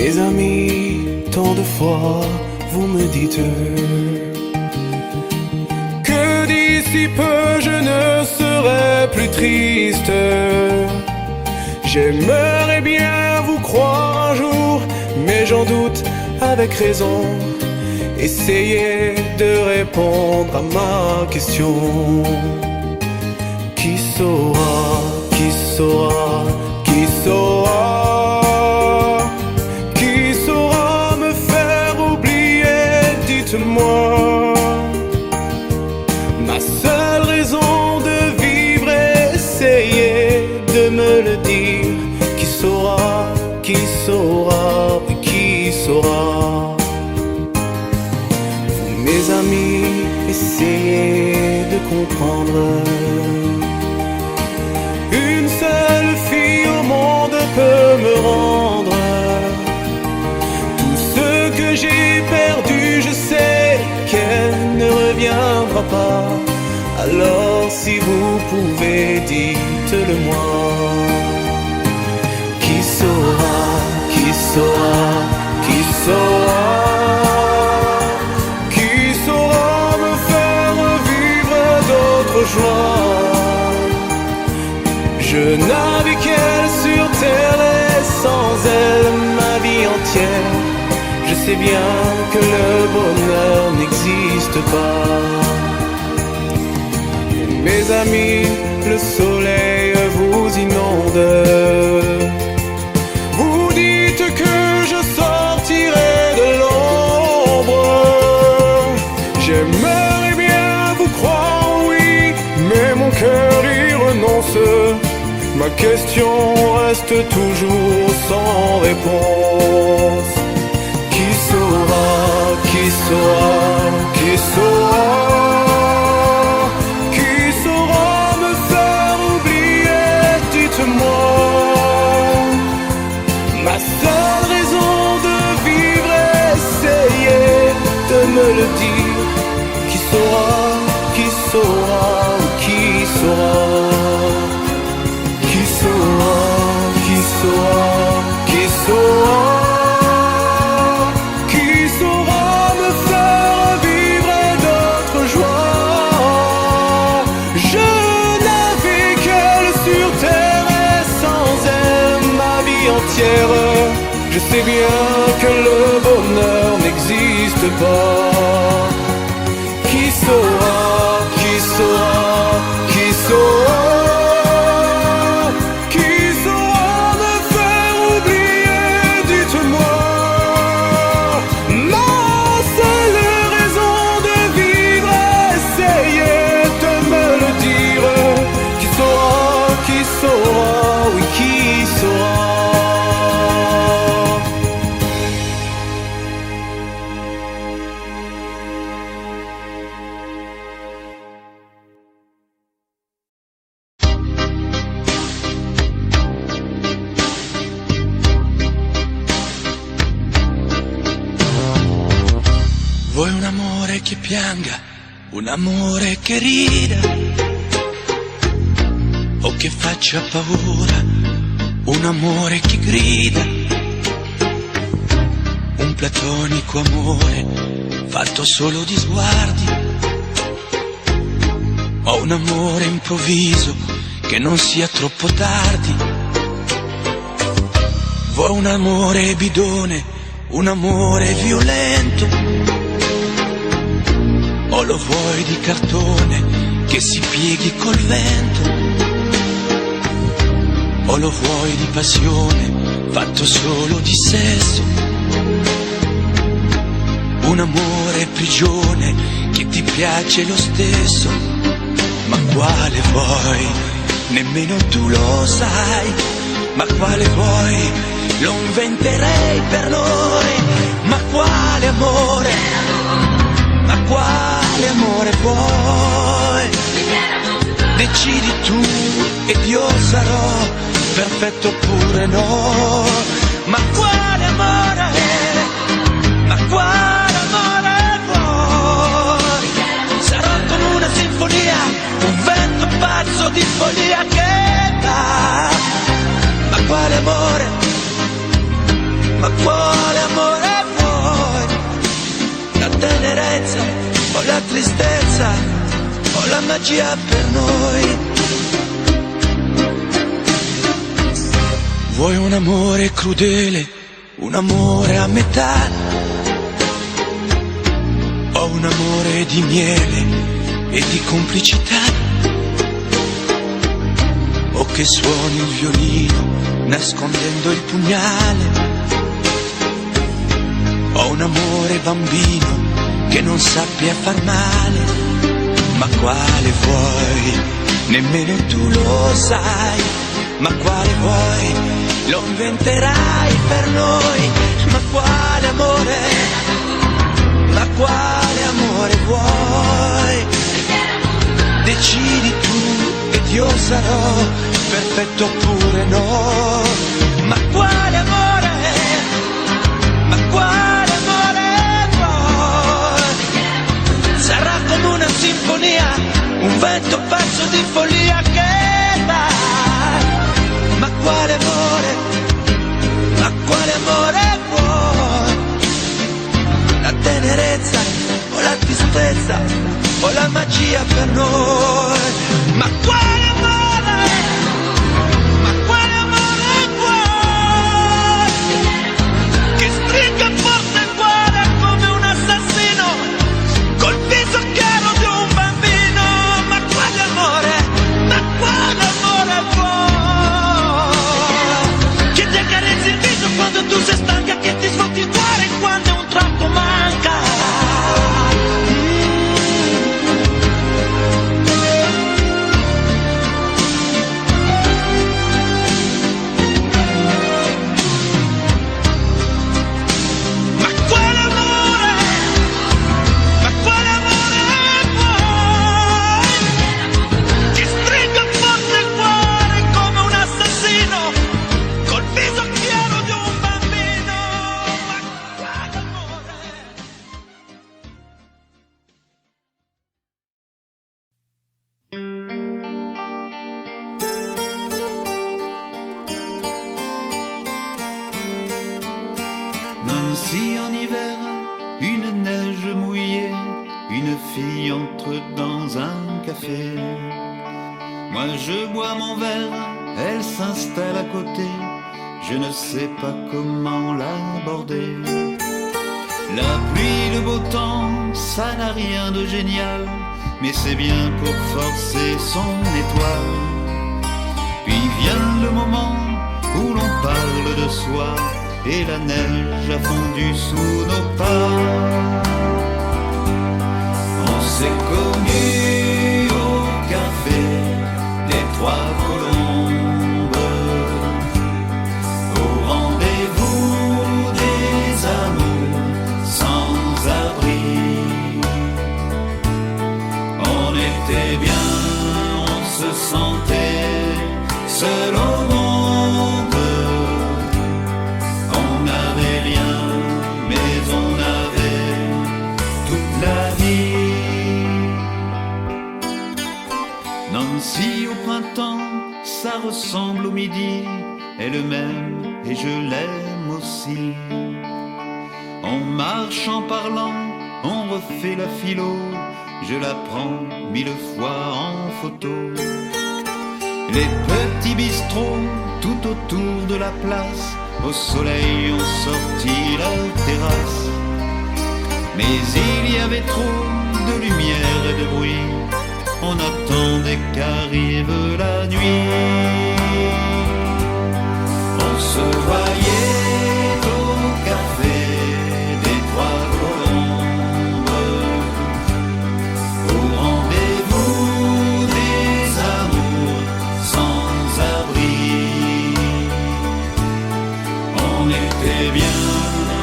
Mes amis, tant de fois vous me dites que d'ici peu je ne serai plus triste. J'aimerais bien vous croire un jour, mais j'en doute avec raison. Essayez de répondre à ma question. Qui saura, qui saura, qui saura, qui saura me faire oublier, dites-moi. Ma seule raison de vivre, essayez de me le dire. Qui saura, qui saura, qui saura. Vous, mes amis, essayez de comprendre. Une seule fille au monde peut me rendre tout ce que j'ai perdu. Je sais qu'elle ne reviendra pas. Alors si vous pouvez, dites-le moi. Qui saura, qui saura, qui saura, qui saura me faire vivre d'autres joies. Je n'avais qu'elle sur terre et sans elle ma vie entière. Je sais bien que le bonheur n'existe pas. Mes amis, le soleil vous inonde. Vous dites que je sortirai de l'ombre. J'aimerais bien vous croire, oui, mais mon cœur y renonce. Ma question reste toujours sans réponse. Qui saura, qui saura, qui saura, qui saura me faire oublier, dites-moi. Ma seule raison de vivre, essayez de me le dire. Qui saura, qui saura, qui saura. Qui saura, qui saura, qui saura, qui saura me faire vivre d'autres joies. Je n'avais qu'elle sur terre et sans elle ma vie entière. Je sais bien que le bonheur n'existe pas. Qui saura, qui saura, qui saura. Vuoi un amore che pianga, un amore che rida, o che faccia paura, un amore che grida, un platonico amore fatto solo di sguardi, o un amore improvviso che non sia troppo tardi. Vuoi un amore bidone, un amore violento, o lo vuoi di cartone che si pieghi col vento, o lo vuoi di passione fatto solo di sesso, un amore prigione che ti piace lo stesso. Ma quale vuoi? Nemmeno tu lo sai. Ma quale vuoi? Lo inventerei per noi. Ma quale amore? Ma quale amore vuoi? Decidi tu ed io sarò perfetto oppure no. Ma quale amore? Ma quale amore vuoi? Sarò come una sinfonia, un vento pazzo di follia che va. Ma quale amore? ma quale amore vuoi? La tenerezza o la tristezza o la magia per noi? Vuoi un amore crudele, un amore a metà, o un amore di miele e di complicità? O che suoni il violino nascondendo il pugnale, o un amore bambino che non sappia far male? Ma quale vuoi? Nemmeno tu lo sai. Ma quale vuoi? Lo inventerai per noi. Ma quale amore? Ma quale amore vuoi? Decidi tu ed io sarò perfetto oppure no. Ma quale amore? Ma quale amore vuoi? Sarà come una sinfonia, un vento pazzo di follia che dai. Ma quale amore? Ma quale amore vuoi? La tenerezza o la tristezza o la magia per noi? Ma quale amore? Ma quale amore vuoi? Che stringa forte il cuore come un assassino col viso chiaro di un bambino. Ma quale amore? Ma quale amore vuoi? Che ti accarezzi il viso quando tu sei stanca, che ti sfotti il cuore quando un tratto manca. Si en hiver, une neige mouillée, une fille entre dans un café. Moi je bois mon verre, elle s'installe à côté, je ne sais pas comment l'aborder. La pluie, le beau temps, ça n'a rien de génial, mais c'est bien pour forcer son étoile. Puis vient le moment où l'on parle de soi, et la neige a fondu sous nos pas. On s'est connus au café des Trois Colombes, au rendez-vous des amours sans abri. On était bien, on se sentait seul au monde. Si au printemps ça ressemble au midi, elle m'aime et je l'aime aussi. On marche en parlant, on refait la philo, je la prends 1000 fois en photo. Les petits bistrots tout autour de la place, au soleil ont sorti la terrasse. Mais il y avait trop de lumière et de bruit, on attendait qu'arrive la nuit. On se voyait au café des Trois Colombes, au rendez-vous des amours sans abri. On était bien,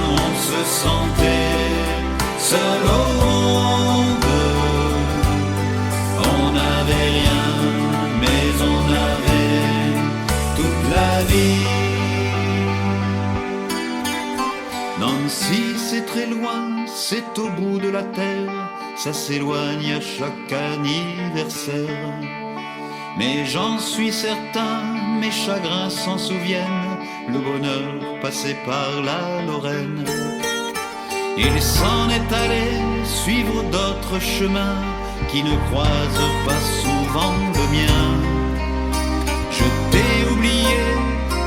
on se sentait seul au monde. On n'avait rien, mais on avait toute la vie. Nancy, c'est très loin, c'est au bout de la terre, ça s'éloigne à chaque anniversaire. Mais j'en suis certain, mes chagrins s'en souviennent, le bonheur passé par la Lorraine. Il s'en est allé suivre d'autres chemins qui ne croisent pas souvent le mien. Je t'ai oublié,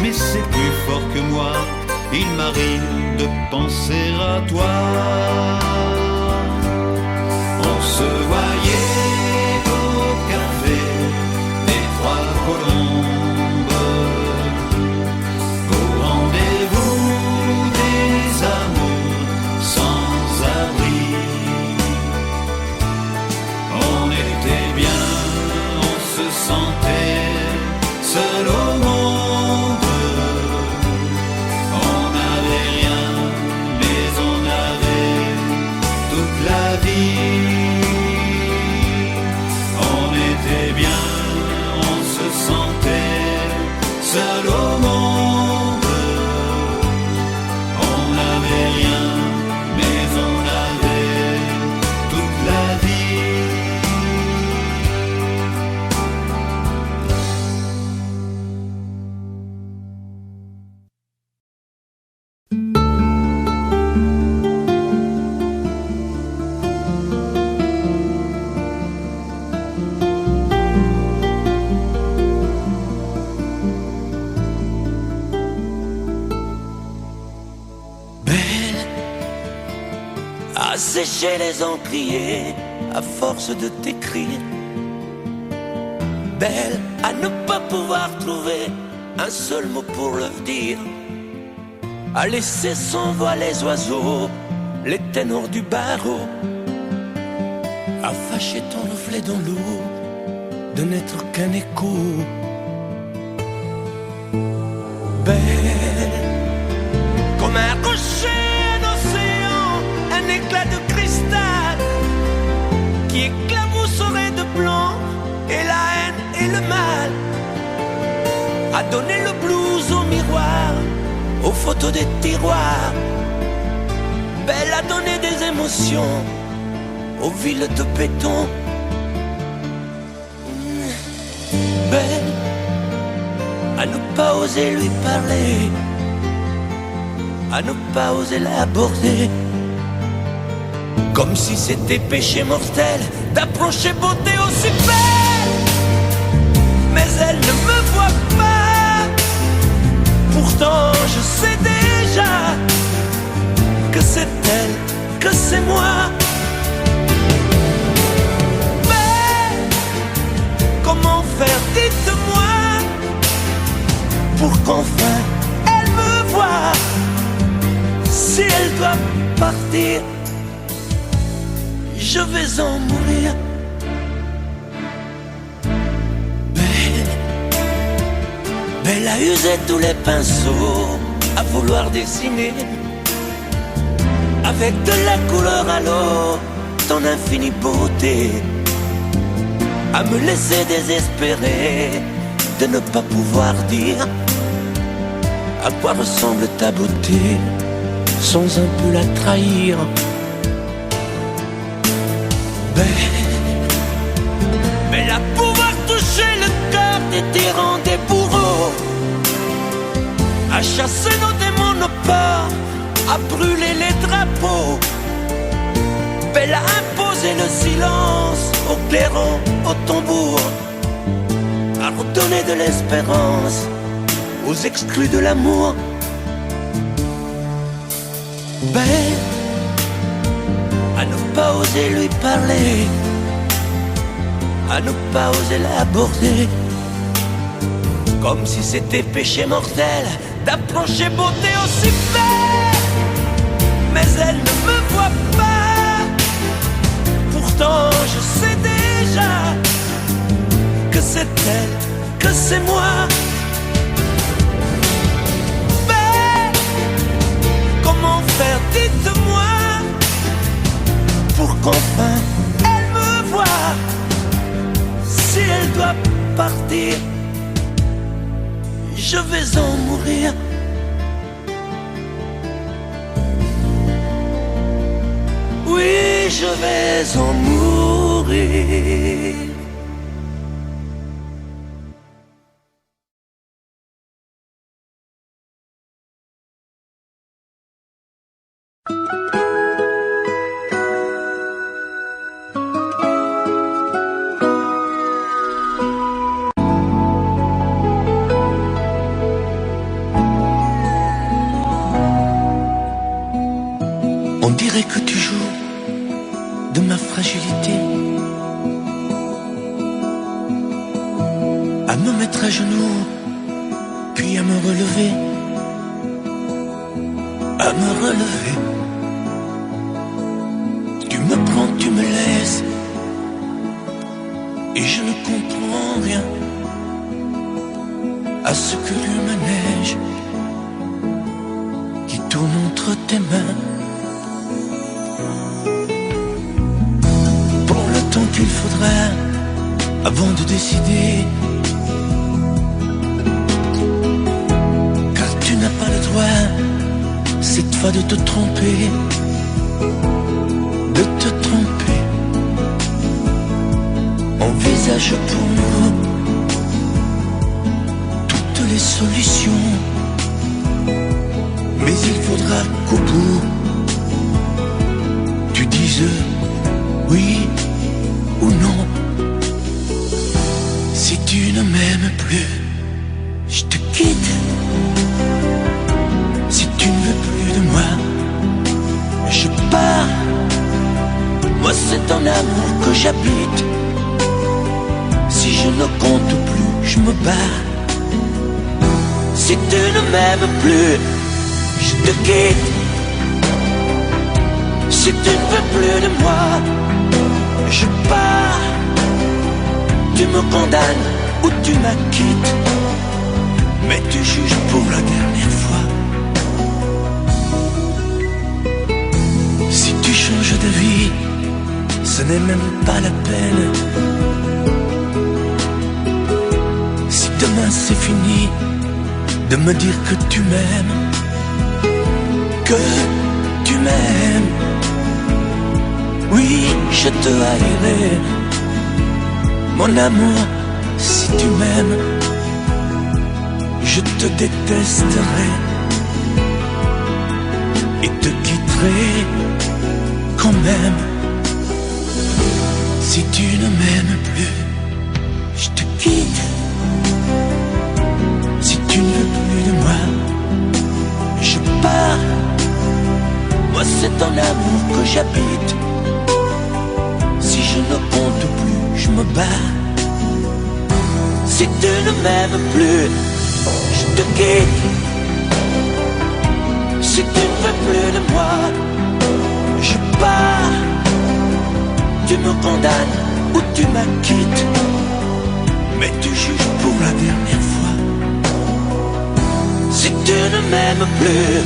mais c'est plus fort que moi. Il m'arrive de penser à toi. On se voyait au café des Trois Colombes, au rendez-vous des amours sans abri. On était bien, on se sentait seul au monde. On n'avait rien, mais on avait toute la vie. On était bien, on se sentait seul au monde. On n'avait rien, mais on avait toute la vie. Belle, à sécher les encriers à force de t'écrire. Belle, à ne pas pouvoir trouver un seul mot pour le dire. À laisser s'envoler les oiseaux, les ténors du barreau. À fâcher ton reflet dans l'eau, de n'être qu'un écho. Belle, comme un rocher, un océan, un éclat de cristal qui éclabousserait de blanc et la haine et le mal. A donné le blues au miroir, aux photos des tiroirs. Belle a donné des émotions aux villes de béton. Belle à ne pas oser lui parler, à ne pas oser l'aborder, comme si c'était péché mortel d'approcher beauté aussi belle. Mais elle ne me voit pas, pourtant je sais déjà que c'est elle, que c'est moi. Mais comment faire, dites-moi, pour qu'enfin elle me voie. Si elle doit partir, je vais en mourir. Belle a usé tous les pinceaux à vouloir dessiner avec de la couleur à l'eau ton infinie beauté, à me laisser désespérer de ne pas pouvoir dire à quoi ressemble ta beauté sans un peu la trahir. Belle à pouvoir toucher le cœur des tyrans, des bourreaux, à chasser nos démons, nos peurs, à brûler les drapeaux. Belle à imposer le silence au clairon, au tambour, à redonner de l'espérance aux exclus de l'amour. Belle à ne pas oser lui parler, à ne pas oser l'aborder, comme si c'était péché mortel d'approcher beauté aussi belle. Mais elle ne me voit pas, pourtant je sais déjà que c'est elle, que c'est moi. Belle, comment faire, dites-moi, pour qu'enfin elle me voie. Si elle doit partir, je vais en mourir. Oui, je vais en mourir. à me mettre à genoux, puis à me relever, à me relever. Tu me prends, tu me laisses, et je ne comprends rien à ce que le manège qui tourne entre tes mains. Prends le temps qu'il faudra avant de décider, car tu n'as pas le droit cette fois de te tromper, de te tromper. Envisage pour nous toutes les solutions, mais il faudra qu'au bout tu dises oui ou non. Si tu ne m'aimes plus, je te quitte. Si tu ne veux plus de moi, je pars. Moi c'est ton amour que j'habite. Si je ne compte plus, je me bats. Si tu ne m'aimes plus, je te quitte. Si tu ne veux plus de moi, je pars. Tu me condamnes ou tu m'acquittes, mais tu juges pour la dernière fois. Si tu changes de vie, ce n'est même pas la peine. Si demain c'est fini de me dire que tu m'aimes, que tu m'aimes, oui, je te haïrai. Mon amour, si tu m'aimes, je te détesterai et te quitterai quand même. Si tu ne m'aimes plus, je te quitte. Si tu ne veux plus de moi, je pars. Moi c'est ton amour que j'habite. Si je ne compte plus, je me bats. Si tu ne m'aimes plus, je te quitte. Si tu ne veux plus de moi, je pars. Tu me condamnes ou tu m'acquittes, mais tu juges pour la dernière fois. Si tu ne m'aimes plus,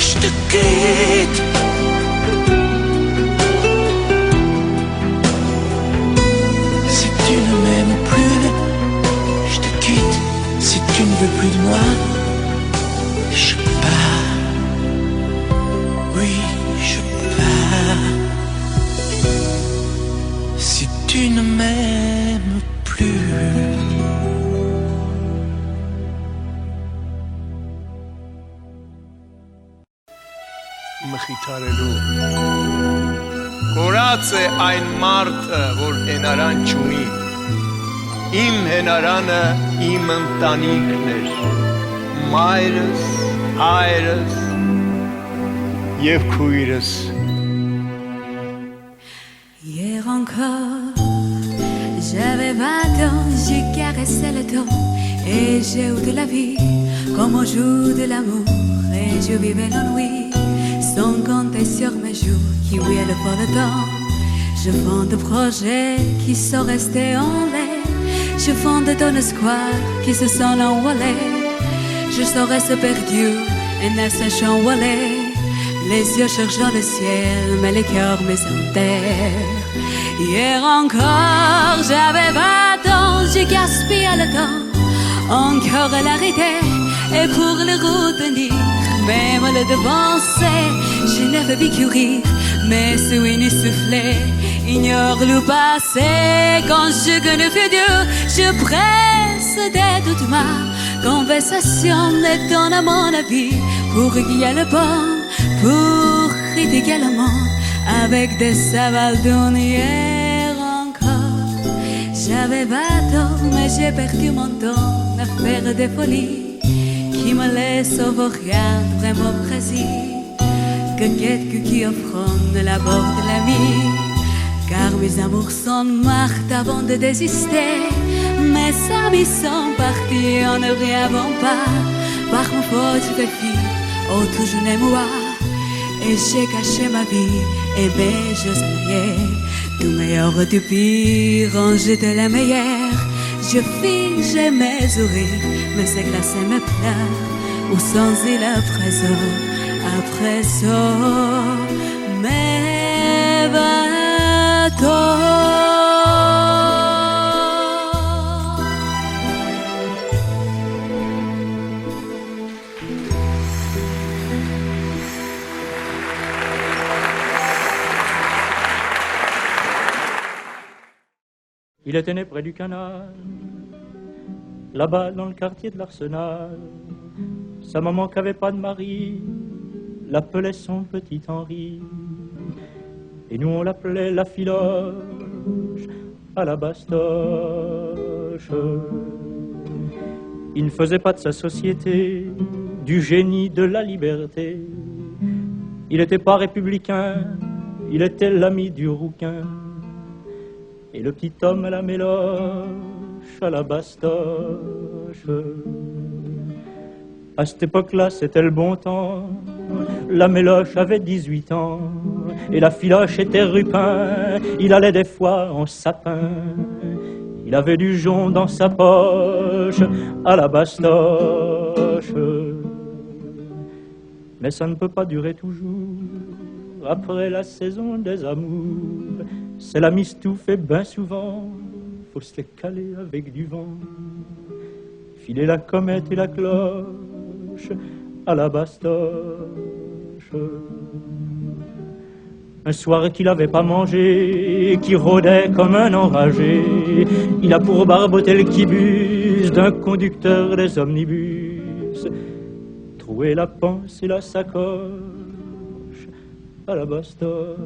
je te quitte. Si tu ne m'aimes plus, je te quitte. Si tu ne veux plus de moi, je pars. Oui, je pars. Si tu ne m'aimes plus. Մխիթարելու Կորած է այն մարդը, որ հենարան չունի, իմ հենարանը իմ ընտանիքն էր, մայրս, հայրս և քույրս։ Hier encore, j'avais 20 ans, j'ai caressé le temps et j'ai eu de la vie, comme on joue de l'amour et je vivais l'ennui. Sans compter sur mes jours qui brillent pour le temps. Je fonde des projets qui sont restés en l'air. Je fonde ton espoir qui se sont envolés. Je serais perdu et ne sachant où aller. Les yeux cherchant le ciel, mais le cœur mes en terre. Hier encore, j'avais 20 ans, j'ai gaspillé le temps. Encore l'arrêter et pour le retenir. Même le devancer, je n'avais vu courir, mais sous une soufflée, ignore le passé. Quand je connais le futur, je presse de toute ma conversation et donne à mon avis pour qu'il y ait le bon, pour critiquer le monde avec des savaldons. Hier encore, j'avais 20 ans, mais j'ai perdu mon temps à faire des folies qui me laisse au regard vraiment précis que quelqu'un qui offronne la bord de la vie. Car mes amours sont morts avant de désister. Mes amis ils sont partis en ne rêvant pas. Par mon faute de fille, oh toujours les moi. Et j'ai caché ma vie, et ben je sais, tout meilleur du pire, ranger de la meilleure. Je fige mes sourires, mais c'est glacé mes pleurs, ou sans il à présent, mes bateaux. Il était né près du canal, là-bas dans le quartier de l'Arsenal. Sa maman qui n'avait pas de mari l'appelait son petit Henri. Et nous on l'appelait la filoche à la bastoche. Il ne faisait pas de sa société du génie de la liberté. Il n'était pas républicain, il était l'ami du rouquin. Et le petit homme à la méloche, à la bastoche. À cette époque-là, c'était le bon temps. La méloche avait 18 ans. Et la filoche était rupin. Il allait des fois en sapin. Il avait du jonc dans sa poche, à la bastoche. Mais ça ne peut pas durer toujours. Après la saison des amours, c'est la mistouffe et ben souvent, faut se les caler avec du vent. Filer la comète et la cloche à la bastoche. Un soir qu'il n'avait pas mangé, qui rôdait comme un enragé, il a pour barboter le quibus d'un conducteur des omnibus, troué la panse et la sacoche à la bastoche.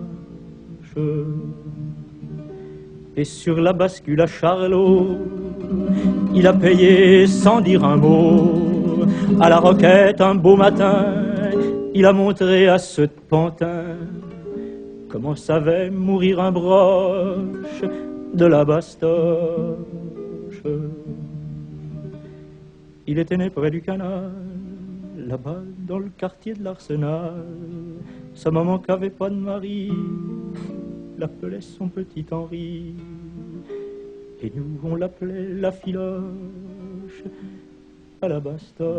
Et sur la bascule à Charlot, il a payé sans dire un mot. À la Roquette un beau matin, il a montré à ce pantin comment savait mourir un broche de la bastoche. Il était né près du canal, là-bas dans le quartier de l'Arsenal. Sa maman qui n'avait pas de mari l'appelait son petit Henri. Et nous on l'appelait la filoche à la bastoche.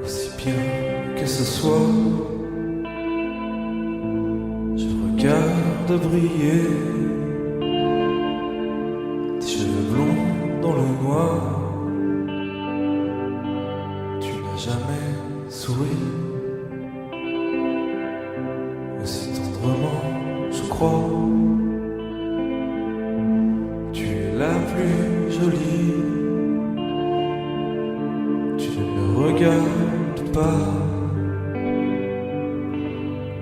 Aussi bien que ce soit, je regarde briller tes cheveux blonds dans le noir. Tu n'as jamais souri aussi tendrement, je crois. Tu es la plus jolie. Regarde pas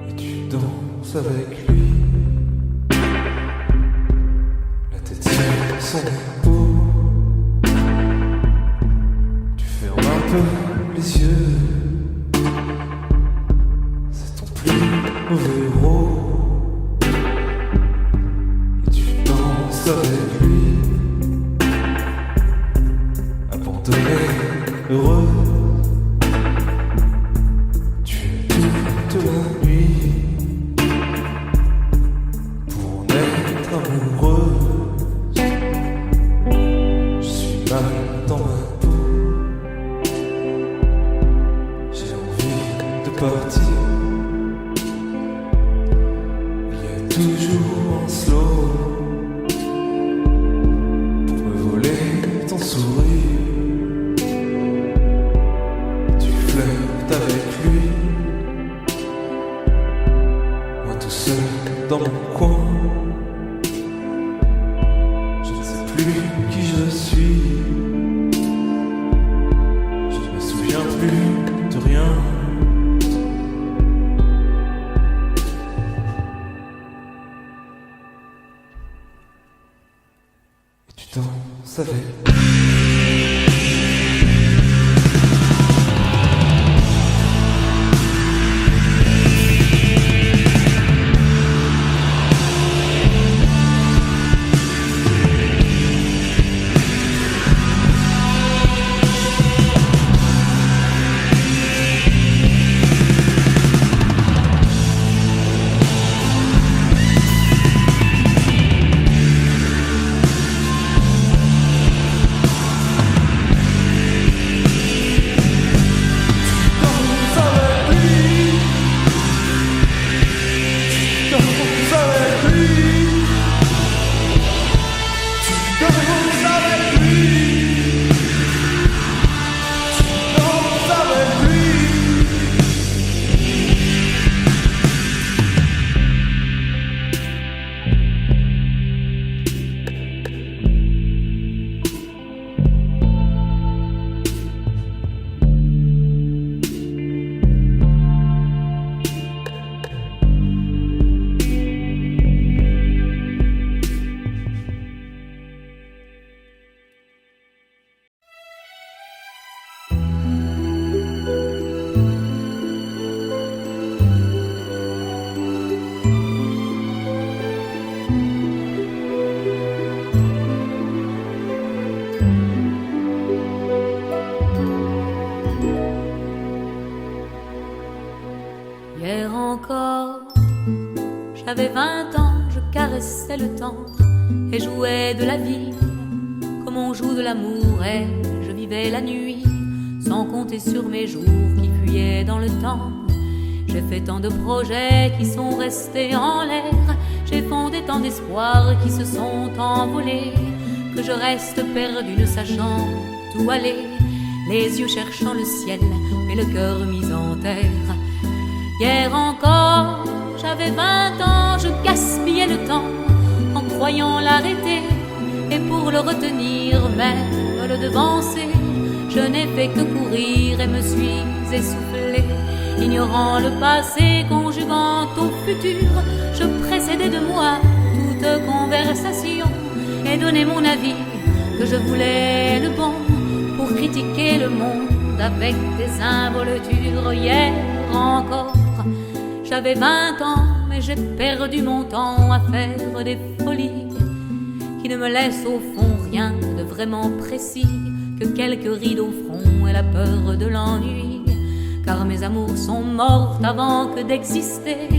et tu danses avec lui, la tête sur son épaule. Tu fermes un peu les yeux, c'est ton plus mauvais rôle. Et tu danses avec lui, abandonné, heureux. seul dans mon coin. Je ne sais plus qui je suis. Je ne me souviens plus de rien. Et tu t'en savais. Hier encore, j'avais 20 ans, je caressais le temps et jouais de la vie comme on joue de l'amour, et je vivais la nuit sans compter sur mes jours qui fuyaient dans le temps. J'ai fait tant de projets qui sont restés en l'air, j'ai fondé tant d'espoirs qui se sont envolés, que je reste perdu ne sachant où aller, les yeux cherchant le ciel mais le cœur mis en terre. Hier encore, j'avais 20 ans, je gaspillais le temps en croyant l'arrêter, et pour le retenir, même le devancer, je n'ai fait que courir et me suis essoufflé. Ignorant le passé, conjuguant au futur, je précédais de moi toute conversation et donnais mon avis que je voulais le bon pour critiquer le monde avec des involtures. Hier encore, j'avais 20 ans, mais j'ai perdu mon temps à faire des folies qui ne me laissent au fond rien de vraiment précis que quelques rides au front et la peur de l'ennui. Car mes amours sont mortes avant que d'exister,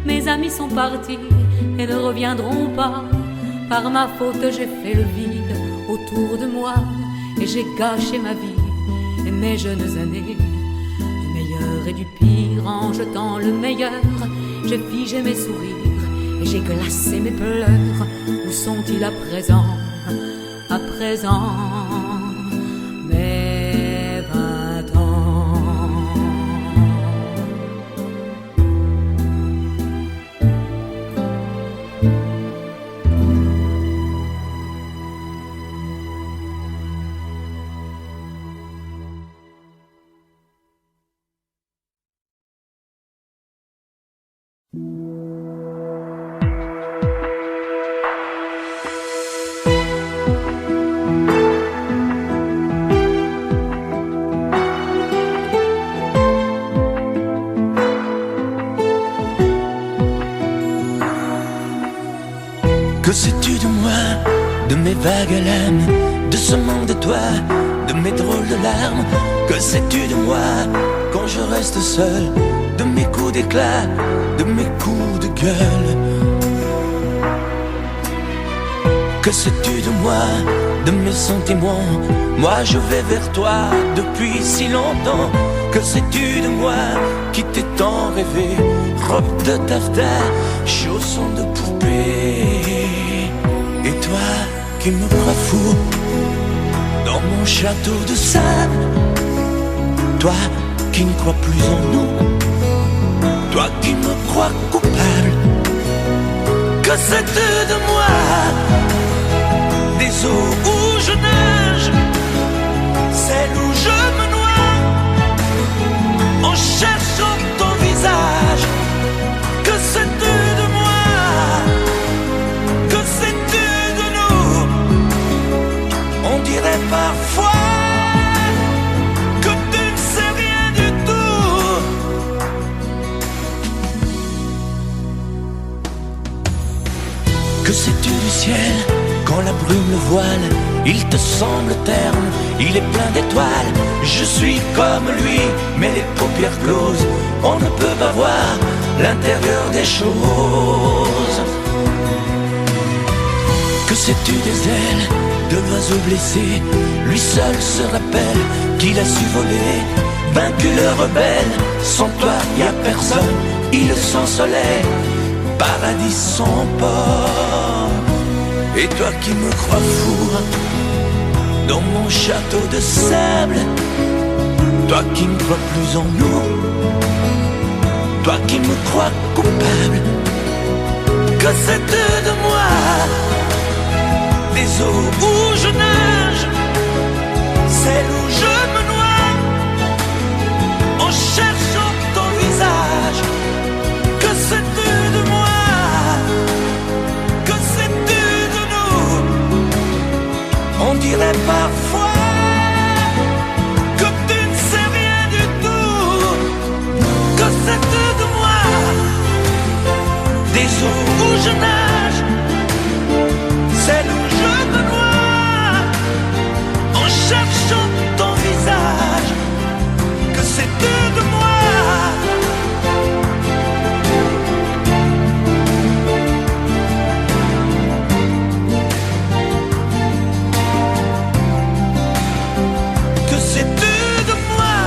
mes amis sont partis et ne reviendront pas. Par ma faute j'ai fait le vide autour de moi et j'ai gâché ma vie et mes jeunes années. Du meilleur et du pire, en jetant le meilleur, j'ai figé mes sourires et j'ai glacé mes pleurs. Où sont-ils à présent? À présent, mes 20 ans. Que sais-tu de moi, de mes vagues lames, de ce monde de toi, de mes drôles de larmes? Que sais-tu de moi quand je reste seul, de mes coups d'éclat, de mes coups de gueule? Que sais-tu de moi, de mes sentiments? Moi je vais vers toi depuis si longtemps. Que sais-tu de moi qui t'ai tant rêvé? Robe de taffetas, chaussons de poupée. Et toi qui me crois fou dans mon château de sable, toi qui ne crois plus en nous, toi qui me crois coupable sais-tu de moi? Des eaux où je nage, celles où je me noie, en cherchant ton visage. Que sais-tu de moi? Que sais-tu de nous? On dirait parfois que tu ne sais rien du tout. Que sais-tu du ciel? Quand la brume le voile, il te semble terne, il est plein d'étoiles. Je suis comme lui, mais les paupières closes, on ne peut pas voir l'intérieur des choses. Que sais-tu des ailes de l'oiseau blessé? Lui seul se rappelle qu'il a su voler, vaincu le rebelle. Sans toi y a personne, île sans soleil, paradis sans port. Et toi qui me crois fou dans mon château de sable, toi qui ne crois plus en nous, toi qui me crois coupable, que sais-tu de moi? Des eaux où je nage, celles où je me noie, en cherchant ton visage. Que sais-tu de moi? Que sais-tu de nous? On dirait parfois que tu ne sais rien du tout. Que sais-tu de moi? Des eaux où je nage, celles où je me noie, en cherchant ton visage. Que sais-tu de moi? Que sais-tu de moi?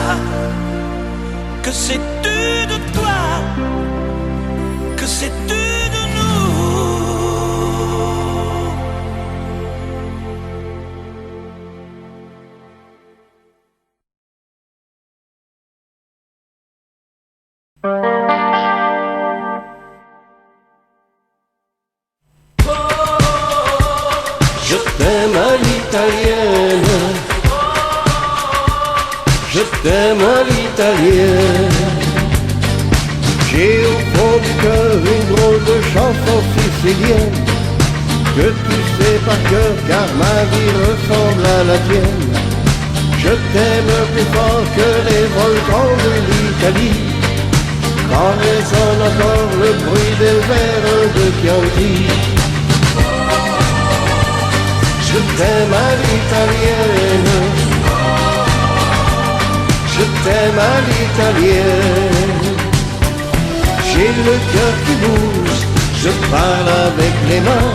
Que sais-tu de toi? Que sais-tu de nous? Je t'aime à l'italienne, je t'aime à l'italienne. J'ai au fond du cœur une drôle de chanson sicilienne que tu sais par cœur car ma vie ressemble à la tienne. Je t'aime plus fort que les volcans de l'Italie, quand résonne encore le bruit des verres de Chianti. Je t'aime à l'italienne, je t'aime à l'italienne. J'ai le cœur qui bouge, je parle avec les mains,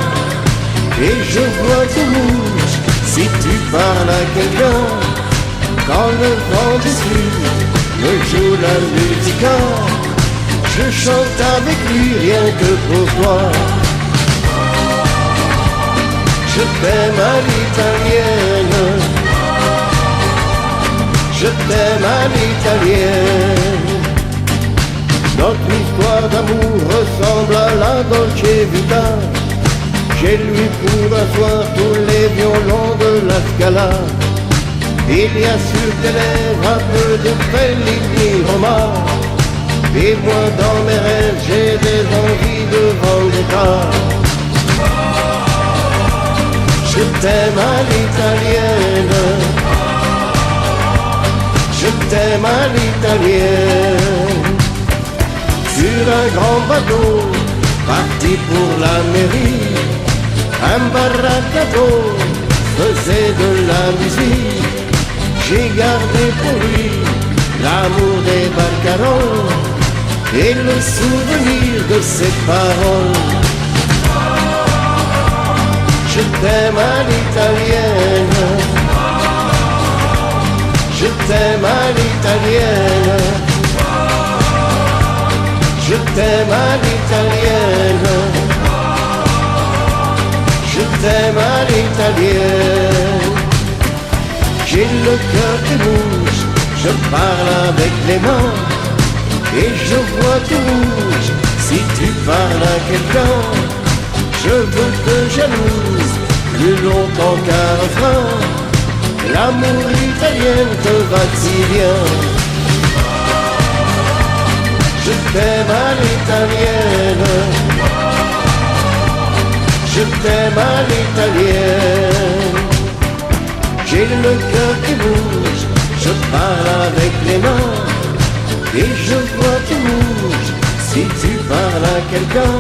et je vois tout rouge si tu parles à quelqu'un. Quand le vent du sud me joue la musique, je chante avec lui rien que pour toi. Je t'aime à l'italienne, je t'aime à l'italienne. Notre histoire d'amour ressemble à la Dolce Vita. J'ai lu pour un soir tous les violons de la Scala. Il y a sur tes lèvres un peu de Fellini Roma. Et moi dans mes rêves j'ai des envies de vendetta. Je t'aime à l'italienne, je t'aime à l'italienne. Sur un grand bateau, parti pour l'Amérique, un barracato faisait de la musique. J'ai gardé pour lui l'amour des barcaroles et le souvenir de ses paroles. Je t'aime à l'italienne, je t'aime à l'italienne, je t'aime à l'italienne, je t'aime à l'italienne. J'ai le cœur qui bouge, je parle avec les mains, et je vois tout rouge si tu parles à quelqu'un. Je veux te jalouse plus longtemps qu'un refrain. L'amour italien te va si bien. Je t'aime à l'italienne. Je t'aime à l'italienne. J'ai le cœur qui bouge, je parle avec les mains. Et je vois tu bouges si tu parles à quelqu'un.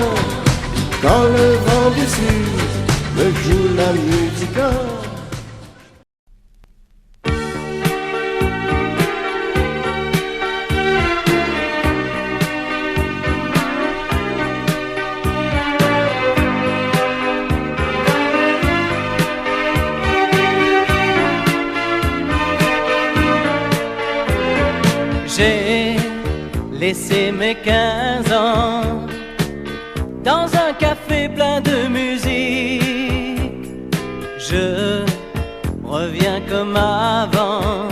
Quand le vent du sud me joue la musique. J'ai laissé mes 15 ans dans un café plein de musique. Je reviens comme avant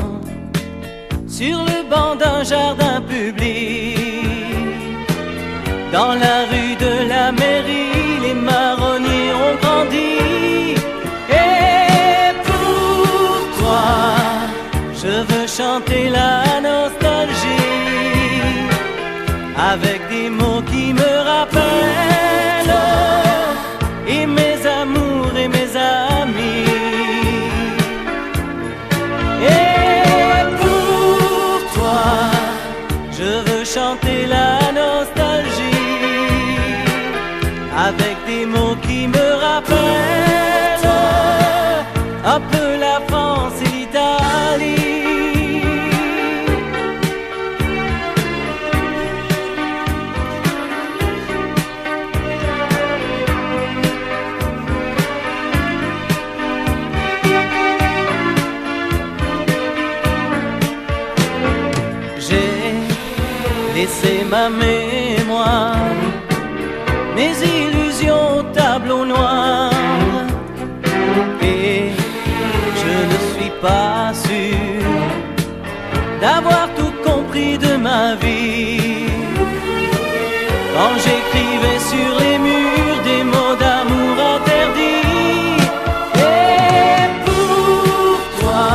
sur le banc d'un jardin public. Dans la rue de la mairie, les marronniers ont grandi. Et pour toi, je veux chanter la nostalgie avec des mots qui me rappellent et mes amours et mes amis. Et pour toi, je veux chanter la nostalgie avec des mots qui me rappellent un peu la France et l'Italie. Laissez ma mémoire, mes illusions au tableau noir. Et je ne suis pas sûr d'avoir tout compris de ma vie. Quand j'écrivais sur les murs des mots d'amour interdits. Et pour toi,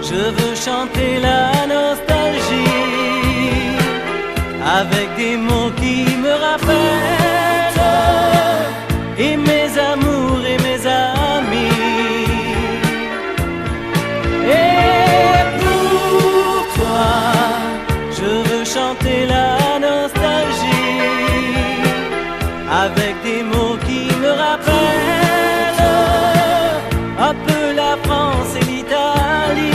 je veux chanter la nostalgie avec des mots qui me rappellent et mes amours et mes amis. Et pour toi, je veux chanter la nostalgie avec des mots qui me rappellent un peu la France et l'Italie.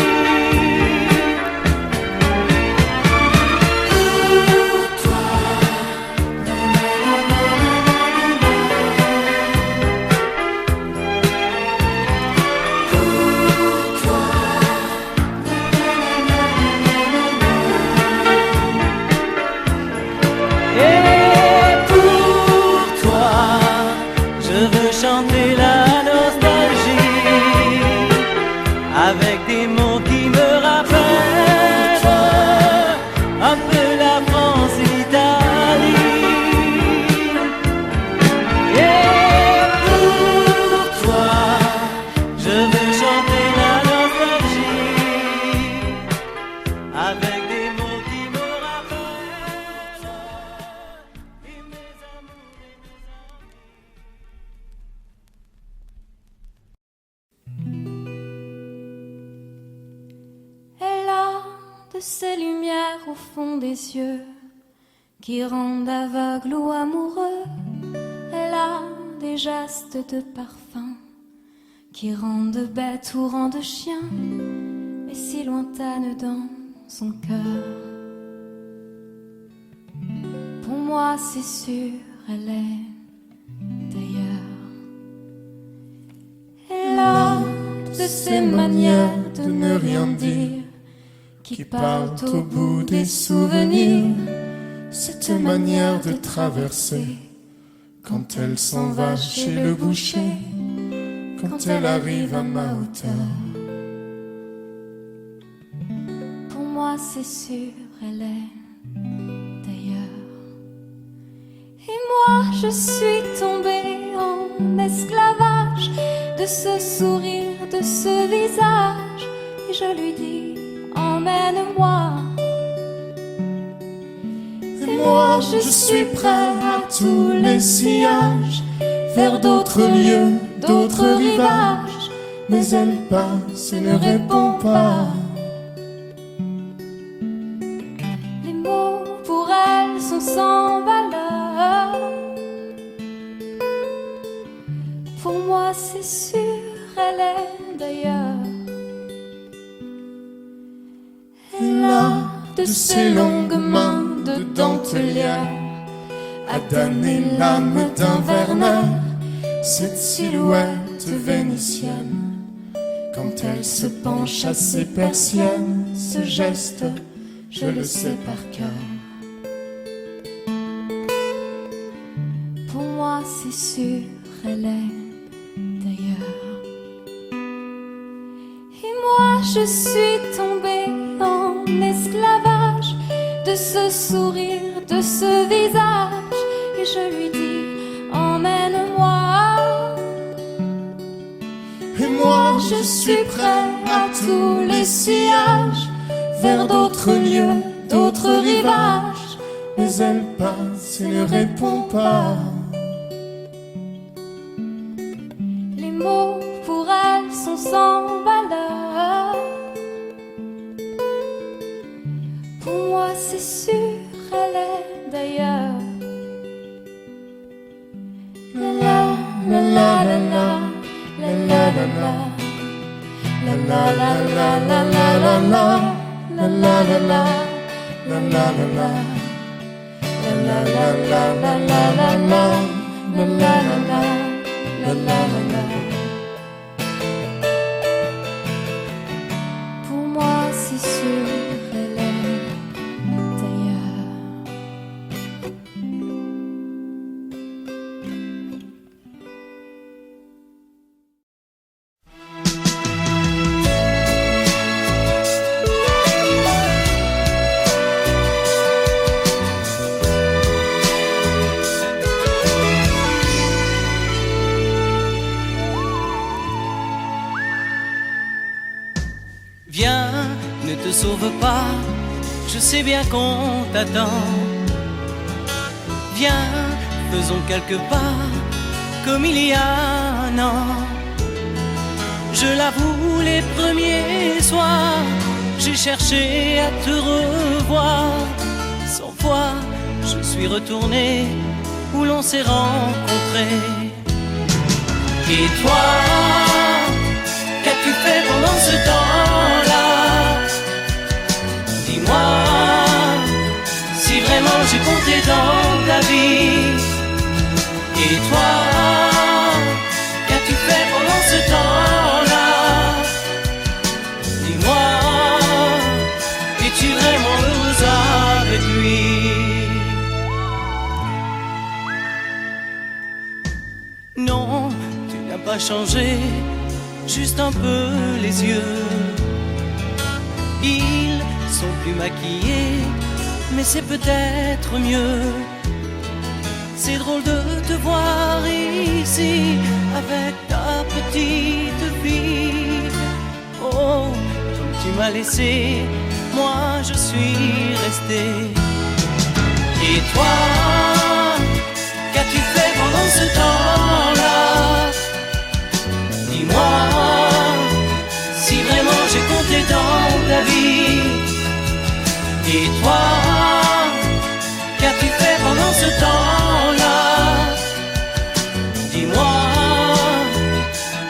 Chanter la nostalgie avec des mots qui me rappellent un peu la France et l'Italie. Et pour toi, je veux chanter la nostalgie avec des mots qui me rappellent et mes amours et mes amis. Elle a de ces lumières au fond des yeux qui rendent aveugle ou amoureux. Elle a des gestes de parfum qui rendent bête ou rendent chien, mais si lointaine dans son cœur. Pour moi c'est sûr, elle est d'ailleurs. Elle a de ces manières de ne rien dire qui partent au bout des souvenirs. Cette manière de traverser quand elle s'en va chez le boucher, quand elle arrive à ma hauteur. Pour moi c'est sûr, elle est d'ailleurs. Et moi je suis tombée en en esclavage de ce sourire, de ce visage. Et je lui dis, emmène-moi. Et moi je suis prêt à tous les sillages, vers d'autres lieux, d'autres rivages. Mais elle passe et ne répond pas. Les mots pour elle sont sans valeur. Pour moi c'est sûr, elle est d'ailleurs. Elle a de ses longues mains de dentelière a damné l'âme d'un Werner. Cette silhouette vénitienne, quand elle se penche à ses persiennes, ce geste, je le sais par cœur. Pour moi c'est sûr, elle est d'ailleurs. Et moi je suis tombée en esclavage de ce sourire, de ce visage. Et je lui dis, emmène-moi. Et moi je suis prêt à tous les sillages, vers d'autres lieux, d'autres rivages. Mais elle passe et ne répond pas. Les mots pour elle sont sans valeur. Pour moi c'est sûr, elle est d'ailleurs. La la la la la la. La la la la, la la la la la la la, la la la la, la la la la, la la la la la la la, la la la la, la la la. Pour moi c'est sûr, elle est d'ailleurs. Viens, ne te sauve pas, je sais bien qu'on t'attend. Viens, faisons quelques pas, comme il y a un an. Je l'avoue, les premiers soirs, j'ai cherché à te revoir. 100 fois, je suis retourné où l'on s'est rencontrés. Et toi, qu'as-tu fait pendant ce temps-là? Dis-moi, si vraiment j'ai compté dans ta vie. Et toi, qu'as-tu fait pendant ce temps-là? Dis-moi, es-tu vraiment heureuse avec lui? Non, tu n'as pas changé, juste un peu les yeux. Ils sont plus maquillés, mais c'est peut-être mieux. C'est drôle de te voir ici, avec ta petite fille. Oh, comme tu m'as laissé, moi je suis resté. Et toi, qu'as-tu fait pendant ce temps-là? Dis-moi, si vraiment j'ai compté dans ta vie. Et toi, qu'as-tu fait pendant ce temps-là? Dis-moi,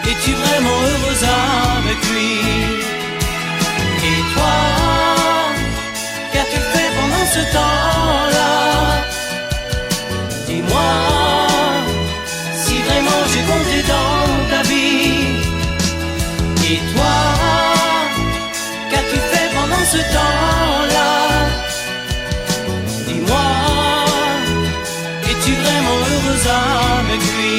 es-tu vraiment heureuse avec lui? Et toi, qu'as-tu fait pendant ce temps-là? Dis-moi, si vraiment j'ai compté dans ta vie. Et toi, qu'as-tu fait pendant ce temps-là? Dis-moi, es-tu vraiment heureuse avec lui?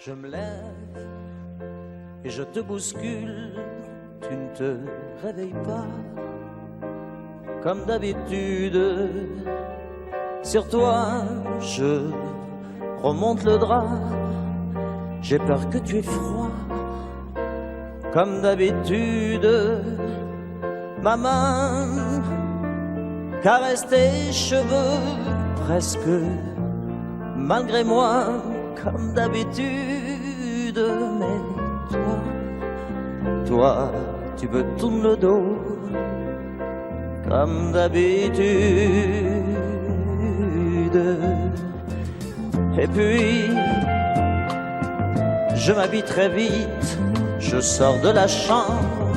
Je me lève et je te bouscule, tu ne te réveilles pas. Comme d'habitude, sur toi je remonte le drap. J'ai peur que tu aies froid. Comme d'habitude, ma main caresse tes cheveux presque malgré moi. Comme d'habitude, mais toi, tu me tournes le dos. Comme d'habitude. Et puis, je m'habille très vite, je sors de la chambre,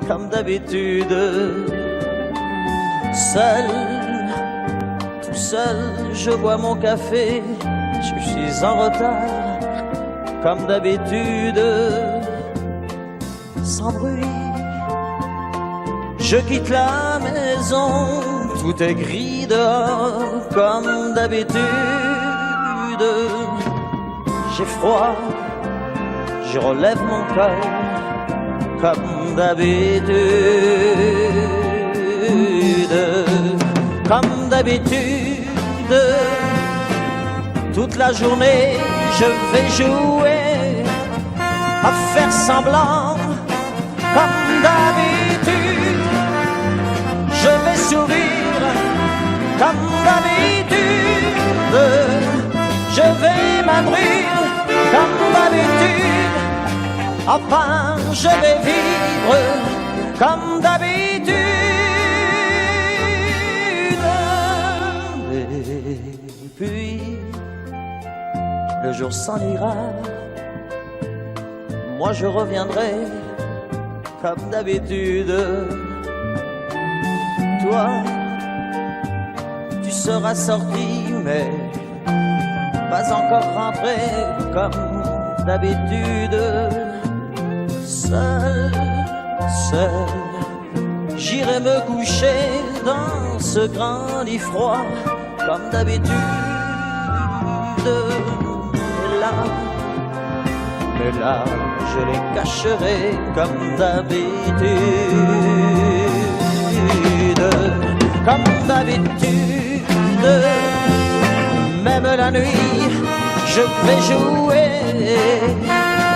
comme d'habitude. Seul, tout seul, je bois mon café, je suis en retard, comme d'habitude. Sans bruit, je quitte la maison, tout est gris dehors, comme d'habitude. J'ai froid, je relève mon cœur, comme d'habitude. Comme d'habitude, toute la journée, je vais jouer à faire semblant, comme d'habitude. Je vais sourire comme d'habitude. Je vais m'abrir comme d'habitude. Enfin, je vais vivre comme d'habitude. Et puis, le jour s'en ira. Moi, je reviendrai comme d'habitude. Toi, tu seras sorti, mais pas encore rentré comme d'habitude. Seul, j'irai me coucher dans ce grand lit froid comme d'habitude. Mais là, je les cacherai comme d'habitude. Comme d'habitude, même la nuit, je vais jouer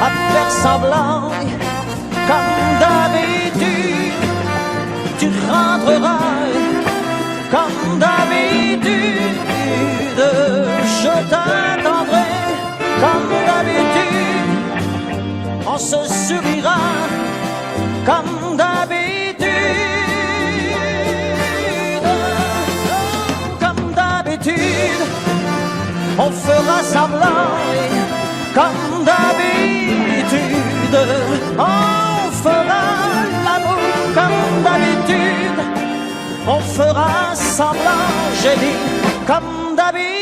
à faire semblant. Comme d'habitude, tu rentreras comme d'habitude. Je t'attendrai comme d'habitude. On se sourira comme d'habitude. On fera semblant comme d'habitude. On fera l'amour comme d'habitude. On fera semblant, j'ai dit, comme d'habitude.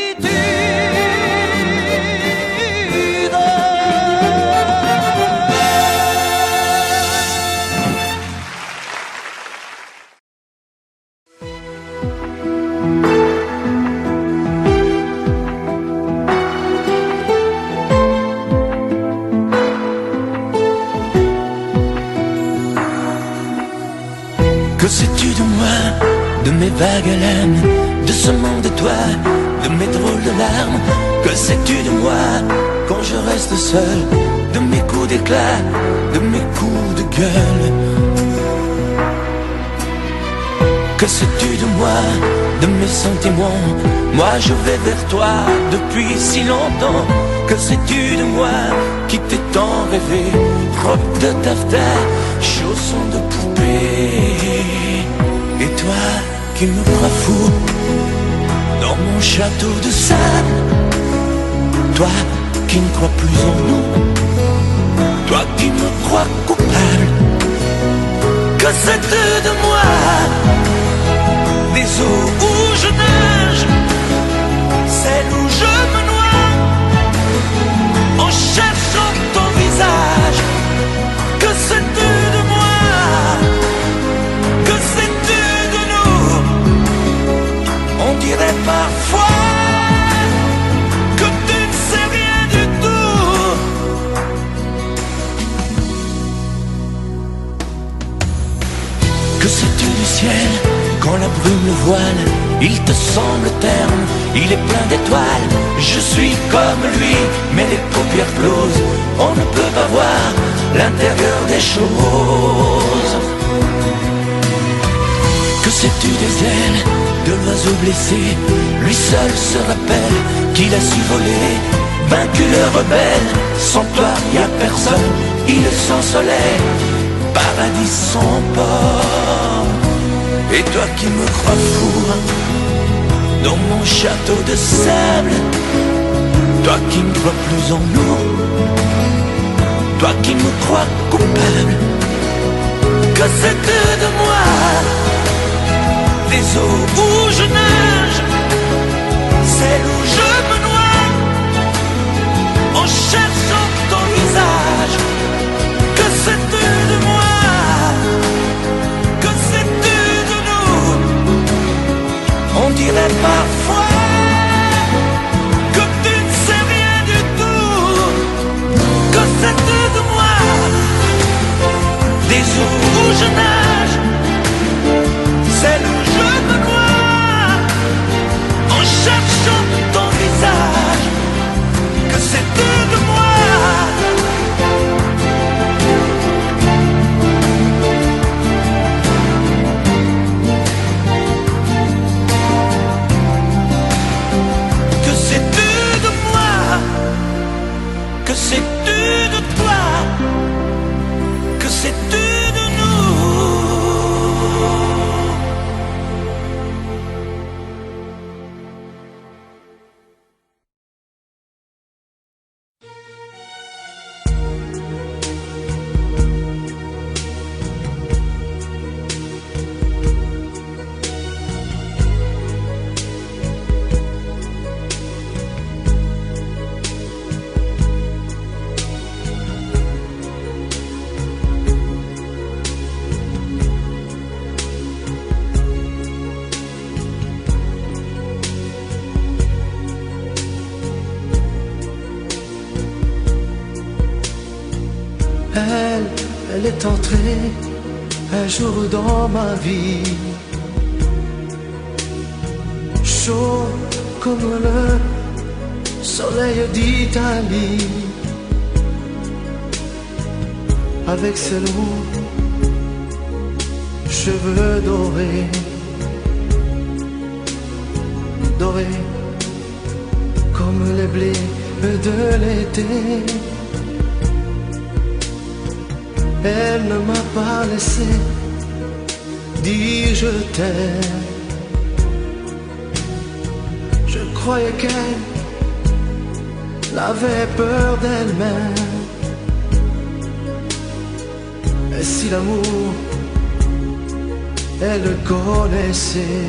Que sais-tu de moi, de mes vagues haleines, de ce monde de toi, de mes drôles de larmes? Que sais-tu de moi, quand je reste seul, de mes coups d'éclat, de mes coups de gueule? Que sais-tu de moi, de mes sentiments? Moi je vais vers toi depuis si longtemps. Que sais-tu de moi, qui t'ai tant rêvé? Robe de taffetas, chaussons de poupée. Et toi qui me crois fou dans mon château de sable, toi qui ne crois plus en nous, toi qui me crois coupable. Que sais-tu de moi, des eaux où je nage, celles où je me noie, en cherchant ton visage? Que sais-tu de moi, que sais-tu de nous? On dirait parfois que tu ne sais rien du tout. il te semble terne, il est plein d'étoiles. Je suis comme lui, mais les paupières closes, on ne peut pas voir l'intérieur des choses. Que sais-tu des ailes de l'oiseau blessé? Lui seul se rappelle qu'il a su voler. Vaincu le rebelle, sans toi y a personne, île sans soleil, paradis sans port. Et toi qui me crois fou dans mon château de sable, toi qui ne crois plus en nous, toi qui me crois coupable, que c'est de moi les eaux où je nage, celles où je me noie, en cherchant ton visage, que sais-tu de moi, que sais-tu de nous? On dirait parfois que tu ne sais rien du tout. Que sais-tu de moi, des eaux où je nage, celles où je me noie, en cherchant ton visage, que sais-tu de moi? Que sais-tu de moi? Que sais-tu de toi? Que sais-tu de nous? Elle est entrée un jour dans ma vie, chaud comme le soleil d'Italie, avec ses longs cheveux dorés, dorés comme les blés de l'été. Elle ne m'a pas laissé dire je t'aime. Je croyais qu'elle avait peur d'elle-même. Et si l'amour, elle le connaissait,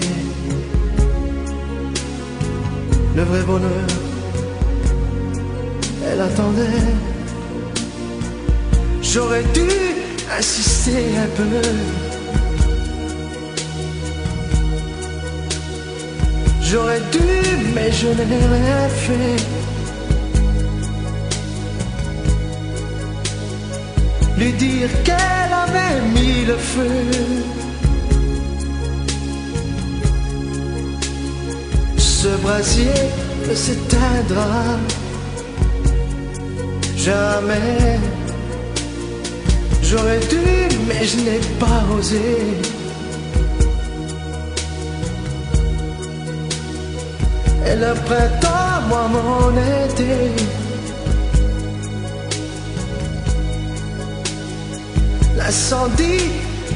le vrai bonheur, elle attendait. J'aurais dû insister un peu. J'aurais dû, mais je n'ai rien fait. Lui dire qu'elle avait mis le feu. Ce brasier ne s'éteindra jamais. J'aurais dû, mais je n'ai pas osé. Et le printemps, moi mon été, l'incendie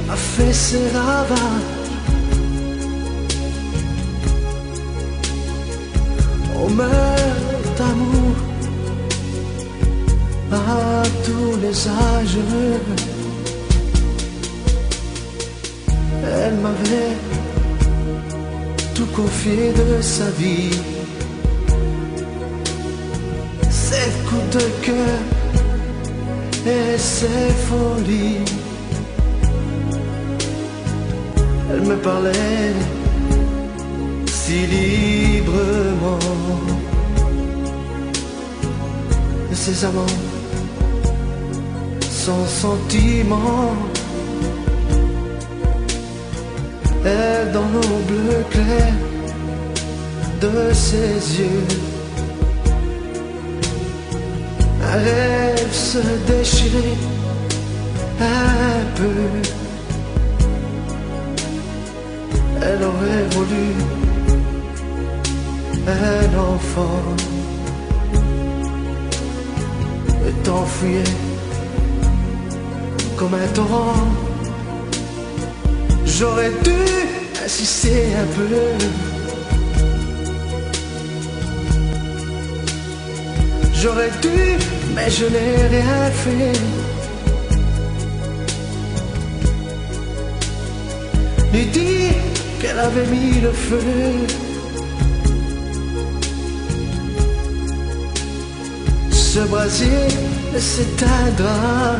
a fait ses ravages. On meurt d'amour à tous les âges. Elle m'avait tout confié de sa vie, ses coups de cœur et ses folies. Elle me parlait si librement de ses amants, sans sentiment. Elle dans nos bleus clairs de ses yeux. Un rêve se déchirait un peu. Elle aurait voulu un enfant et t'enfuyait comme un torrent. J'aurais dû insister un peu. J'aurais dû, mais je n'ai rien fait. Lui dire qu'elle avait mis le feu. Ce brasier s'éteindra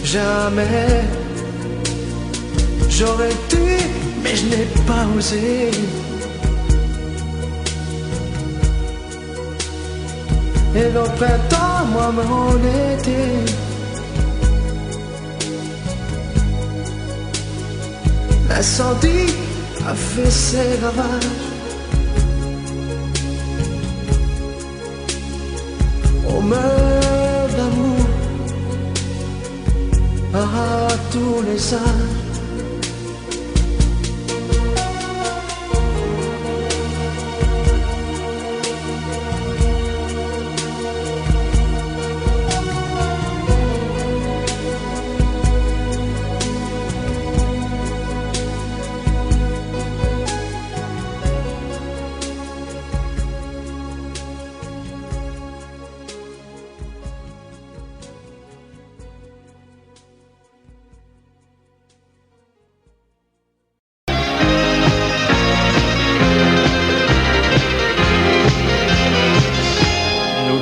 jamais. J'aurais dû, mais je n'ai pas osé. Et le printemps, moi, mon été. L'incendie a fait ses ravages. On meurt d'amour à tous les âges.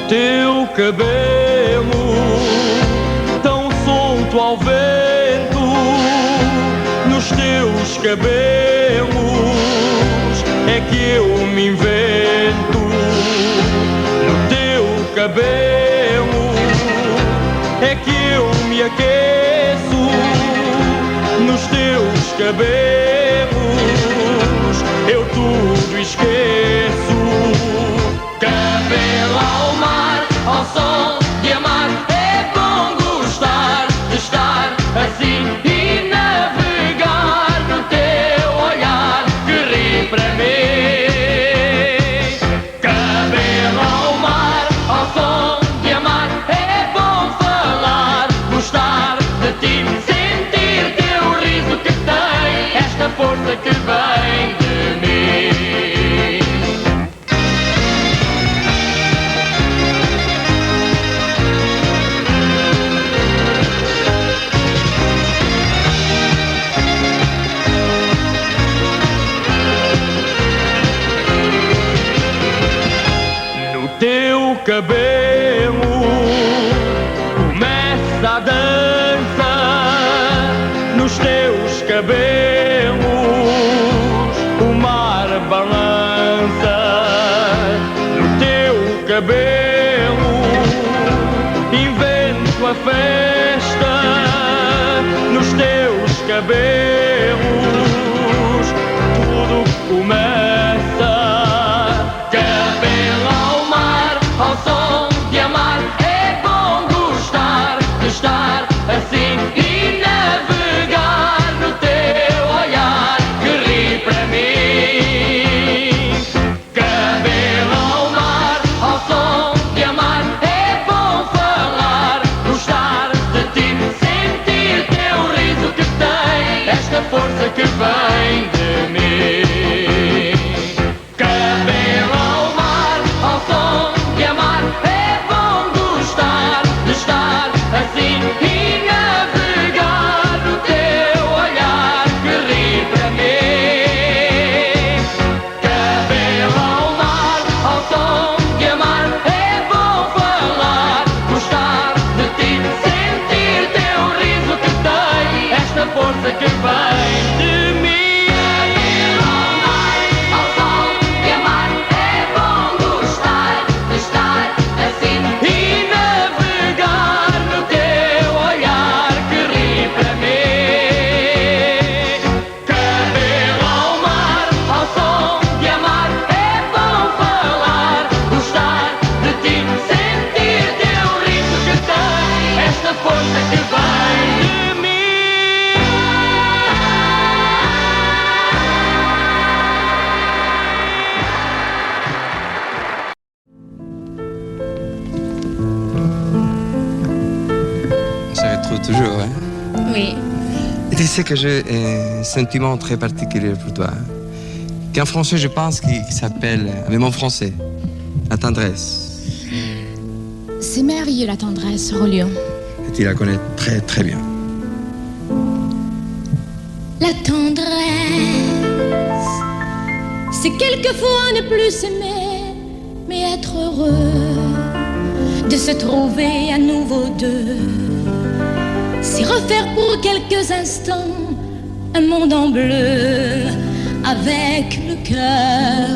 Teu cabelo tão solto ao vento, nos teus cabelos é que eu me invento. No teu cabelo é que eu me aqueço, nos teus cabelos eu tudo esqueço. Cabelo ao mar, ao sol de amar, é bom gostar de estar assim e navegar no teu olhar que ri para mim. Cabelo ao mar, ao sol de amar, é bom falar, gostar de ti, sentir teu riso que tem esta força que vem de mim. Cabelo começa a dança nos teus cabelos, o mar balança no teu cabelo, invento a festa nos teus cabelos, tudo começa. Cabelo ao mar, ao sol de amar, é bom gostar de estar assim e navegar no teu olhar que ri para mim. Cabelo ao mar, ao sol de amar, é bom falar, gostar de ti, sentir teu riso que tem esta toujours, hein? Oui. Et tu sais que j'ai un sentiment très particulier pour toi. Hein? Qu'en français, je pense qu'il s'appelle, avec mon français, la tendresse. C'est merveilleux la tendresse, Rollion. Et tu la connais très très bien. La tendresse, c'est quelquefois ne plus s'aimer, mais être heureux de se trouver à nouveau deux. C'est refaire pour quelques instants un monde en bleu, avec le cœur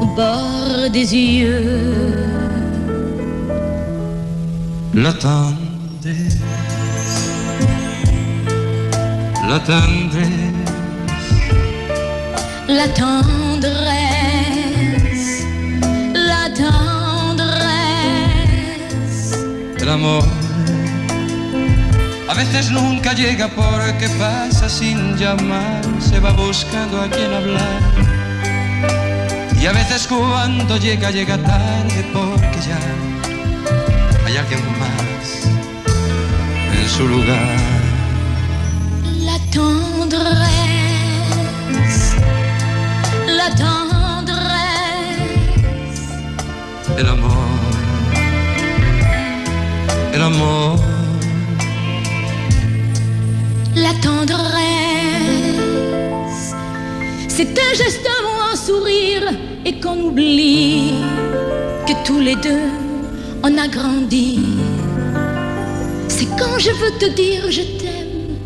au bord des yeux. La tendresse, la tendresse, la tendresse, la tendresse. el amor a veces nunca llega porque pasa sin llamar, se va buscando a quien hablar. Y a veces cuando llega, llega tarde porque ya hay alguien más en su lugar. La tendresse, la tendresse, El amor, el amor. la tendresse, c'est un geste, un mot, un sourire, et qu'on oublie que tous les deux on a grandi. C'est quand je veux te dire je t'aime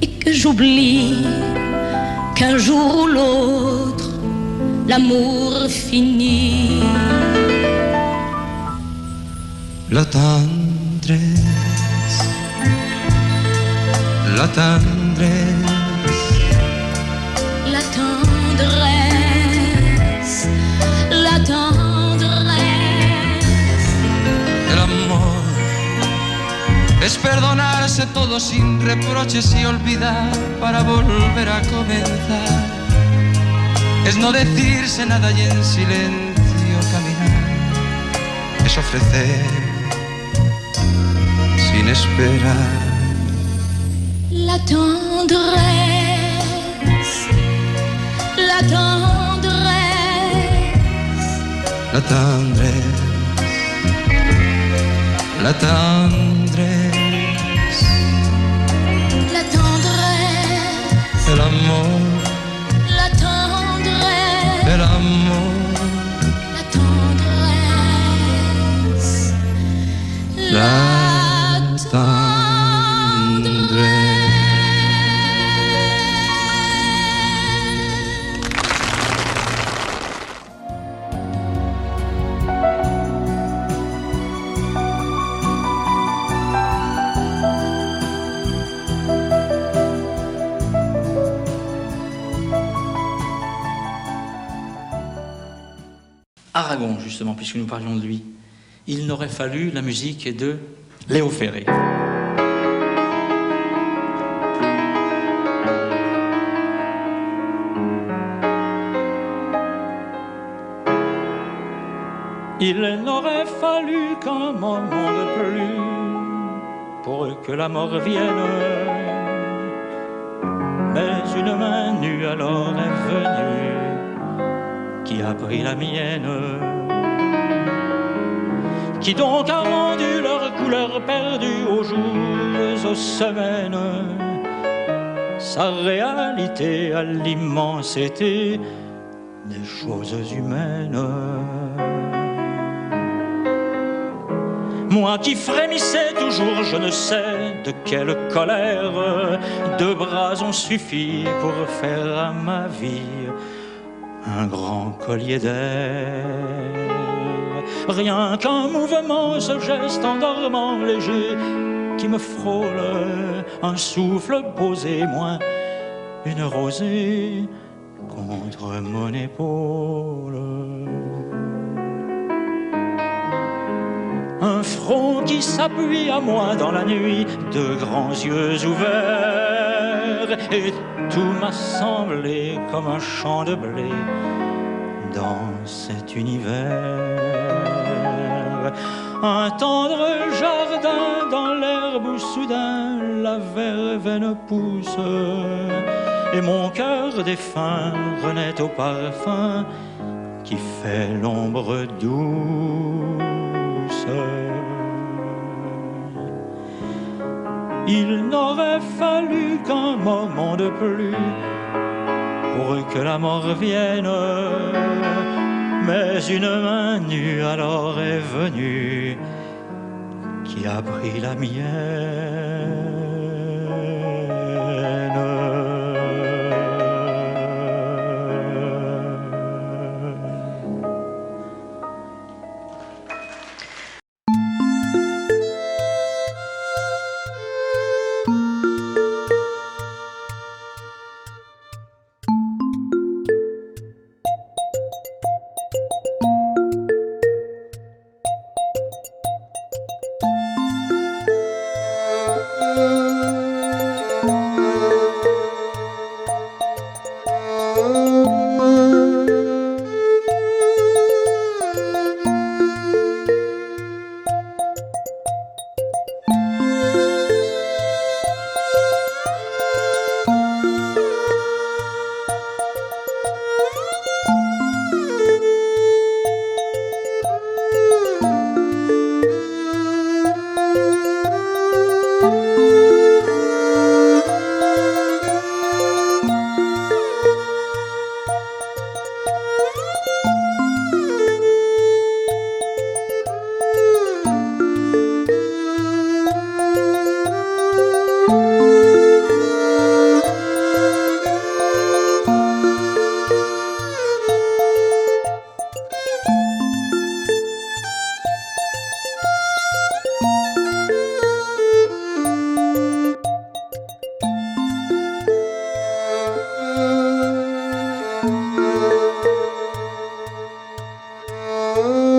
et que j'oublie qu'un jour ou l'autre l'amour finit. La tendresse, la tendresse, la tendresse, la tendresse. el amor es perdonarse todo sin reproches y olvidar para volver a comenzar. Es no decirse nada y en silencio caminar. Es ofrecer sin esperar. La tendresse, la tendresse, La tendresse, la tendresse, la tendresse, el amor, la tendresse, el amor, la tendresse, la tendresse. Aragon, justement, puisque nous parlions de lui. Il n'aurait fallu la musique de Léo Ferré. Il n'aurait fallu qu'un moment de plus pour que la mort vienne. Mais une main nue alors est venue qui a pris la mienne. Qui donc a rendu leur couleur perdue aux jours, aux semaines, sa réalité à l'immensité des choses humaines. Moi qui frémissais toujours, je ne sais de quelle colère, deux bras ont suffi pour faire à ma vie un grand collier d'air. Rien qu'un mouvement, ce geste endormant léger qui me frôle, un souffle posé, moins une rosée contre mon épaule. Un front qui s'appuie à moi dans la nuit, de grands yeux ouverts, et tout m'a semblé comme un champ de blé dans cet univers. Un tendre jardin dans l'herbe où sous soudain la verveine pousse et mon cœur défunt renaît au parfum qui fait l'ombre douce. Il n'aurait fallu qu'un moment de plus pour que la mort vienne, mais une main nue alors est venue qui a pris la mienne. Oh